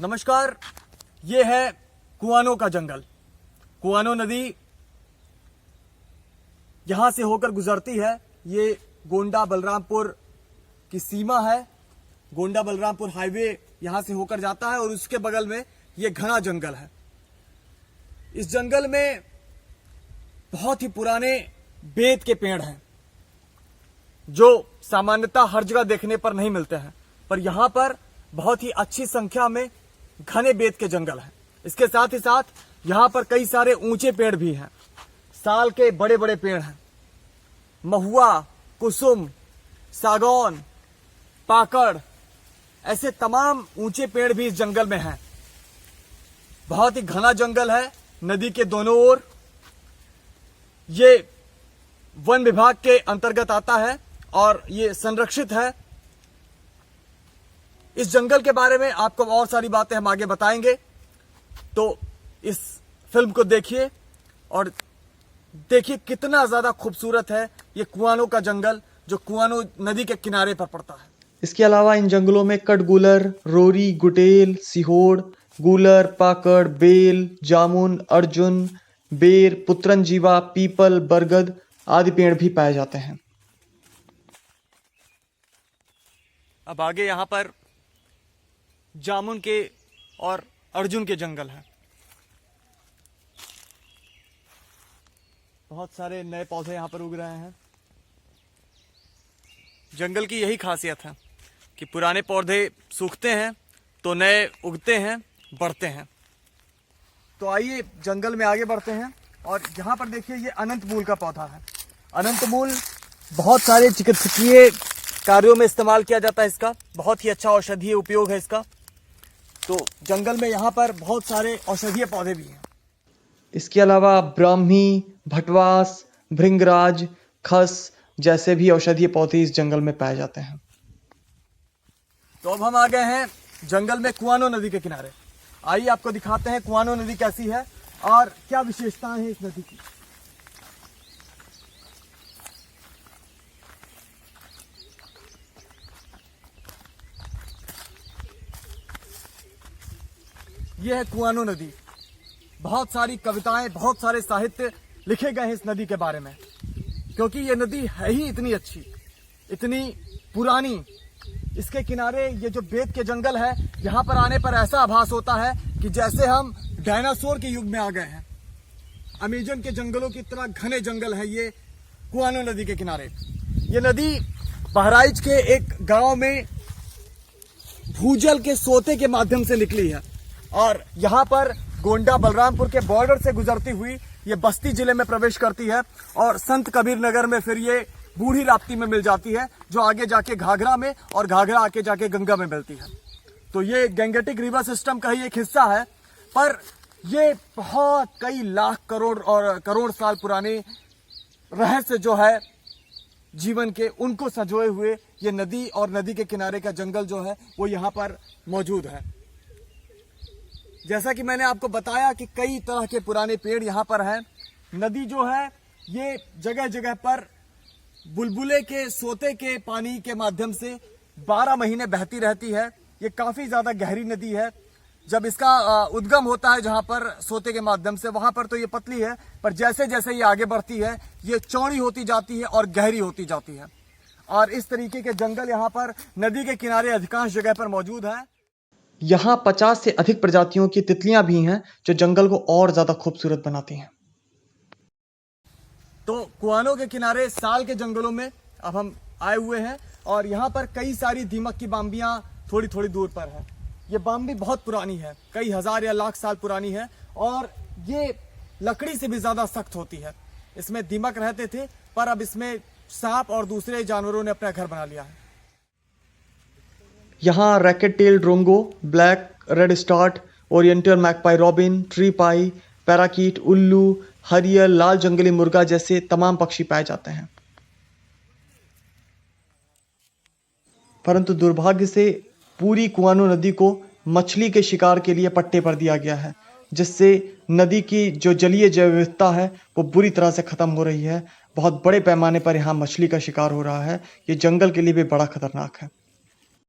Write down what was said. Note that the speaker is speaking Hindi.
नमस्कार, ये है कुआनों का जंगल। कुआनो नदी यहां से होकर गुजरती है। ये गोंडा बलरामपुर की सीमा है। गोंडा बलरामपुर हाईवे यहां से होकर जाता है और उसके बगल में ये घना जंगल है। इस जंगल में बहुत ही पुराने बेत के पेड़ हैं जो सामान्यतः हर जगह देखने पर नहीं मिलते हैं, पर यहां पर बहुत ही अच्छी संख्या में घने बेत के जंगल हैं। इसके साथ ही साथ यहां पर कई सारे ऊंचे पेड़ भी हैं। साल के बड़े बड़े पेड़ हैं। महुआ, कुसुम, सागौन, पाकड़, ऐसे तमाम ऊंचे पेड़ भी इस जंगल में हैं। बहुत ही घना जंगल है नदी के दोनों ओर। ये वन विभाग के अंतर्गत आता है और ये संरक्षित है। इस जंगल के बारे में आपको और सारी बातें हम आगे बताएंगे, तो इस फिल्म को देखिए और देखिए कितना ज्यादा खूबसूरत है ये कुआनों का जंगल जो कुआनो नदी के किनारे पर पड़ता है। इसके अलावा इन जंगलों में कटगुलर, रोरी, गुटेल, सिहोड़, गूलर, पाकड़, बेल, जामुन, अर्जुन, बेर, पुत्रनजीवा, पीपल, बरगद आदि पेड़ भी पाए जाते हैं। अब आगे यहाँ पर जामुन के और अर्जुन के जंगल हैं। बहुत सारे नए पौधे यहाँ पर उग रहे हैं। जंगल की यही खासियत है कि पुराने पौधे सूखते हैं तो नए उगते हैं, बढ़ते हैं। तो आइए जंगल में आगे बढ़ते हैं और यहाँ पर देखिए ये अनंत मूल का पौधा है। अनंत मूल बहुत सारे चिकित्सकीय कार्यों में इस्तेमाल किया जाता है। इसका बहुत ही अच्छा औषधीय उपयोग है इसका। तो जंगल में यहाँ पर बहुत सारे औषधीय पौधे भी हैं। इसके अलावा ब्राह्मी, भटवास, भृंगराज, खस जैसे भी औषधीय पौधे इस जंगल में पाए जाते हैं। तो अब हम आ गए हैं जंगल में कुआनो नदी के किनारे। आइए आपको दिखाते हैं कुआनो नदी कैसी है और क्या विशेषताएं हैं इस नदी की। यह है कुआनो नदी। बहुत सारी कविताएं, बहुत सारे साहित्य लिखे गए हैं इस नदी के बारे में, क्योंकि यह नदी है ही इतनी अच्छी, इतनी पुरानी। इसके किनारे ये जो बेत के जंगल है, यहाँ पर आने पर ऐसा आभास होता है कि जैसे हम डायनासोर के युग में आ गए हैं। अमेजन के जंगलों की तरह घने जंगल है ये कुआनो नदी के किनारे। ये नदी बहराइच के एक गांव में भूजल के सोते के माध्यम से निकली है और यहाँ पर गोंडा बलरामपुर के बॉर्डर से गुजरती हुई ये बस्ती जिले में प्रवेश करती है और संत कबीर नगर में फिर ये बूढ़ी राप्ती में मिल जाती है, जो आगे जाके घाघरा में और घाघरा आके जाके गंगा में मिलती है। तो ये गैंगेटिक रिवर सिस्टम का ही एक हिस्सा है, पर ये बहुत कई लाख करोड़ और करोड़ साल पुराने रहस्य जो है जीवन के, उनको संजोए हुए ये नदी और नदी के किनारे का जंगल जो है वो यहाँ पर मौजूद है। जैसा कि मैंने आपको बताया कि कई तरह के पुराने पेड़ यहाँ पर हैं। नदी जो है ये जगह जगह पर बुलबुले के सोते के पानी के माध्यम से 12 महीने बहती रहती है। ये काफी ज्यादा गहरी नदी है। जब इसका उद्गम होता है जहां पर सोते के माध्यम से, वहां पर तो ये पतली है, पर जैसे जैसे ये आगे बढ़ती है ये चौड़ी होती जाती है और गहरी होती जाती है। और इस तरीके के जंगल यहाँ पर नदी के किनारे अधिकांश जगह पर मौजूद है। यहाँ 50 से अधिक प्रजातियों की तितलियां भी हैं जो जंगल को और ज्यादा खूबसूरत बनाती हैं। तो कुआनो के किनारे साल के जंगलों में अब हम आए हुए हैं और यहाँ पर कई सारी दीमक की बाम्बियां थोड़ी थोड़ी दूर पर है। ये बाम्बी बहुत पुरानी है, कई हजार या लाख साल पुरानी है और ये लकड़ी से भी ज्यादा सख्त होती है। इसमें दीमक रहते थे, पर अब इसमें सांप और दूसरे जानवरों ने अपना घर बना लिया है। यहाँ racket tail drongo, black redstart, oriental magpie robin, treepie, parakeet, उल्लू, हरियल, लाल जंगली मुर्गा जैसे तमाम पक्षी पाए जाते हैं। परंतु दुर्भाग्य से पूरी कुआनो नदी को मछली के शिकार के लिए पट्टे पर दिया गया है, जिससे नदी की जो जलीय जैव विविधता है वो बुरी तरह से खत्म हो रही है। बहुत बड़े पैमाने पर यहाँ मछली का शिकार हो रहा है। ये जंगल के लिए भी बड़ा खतरनाक है।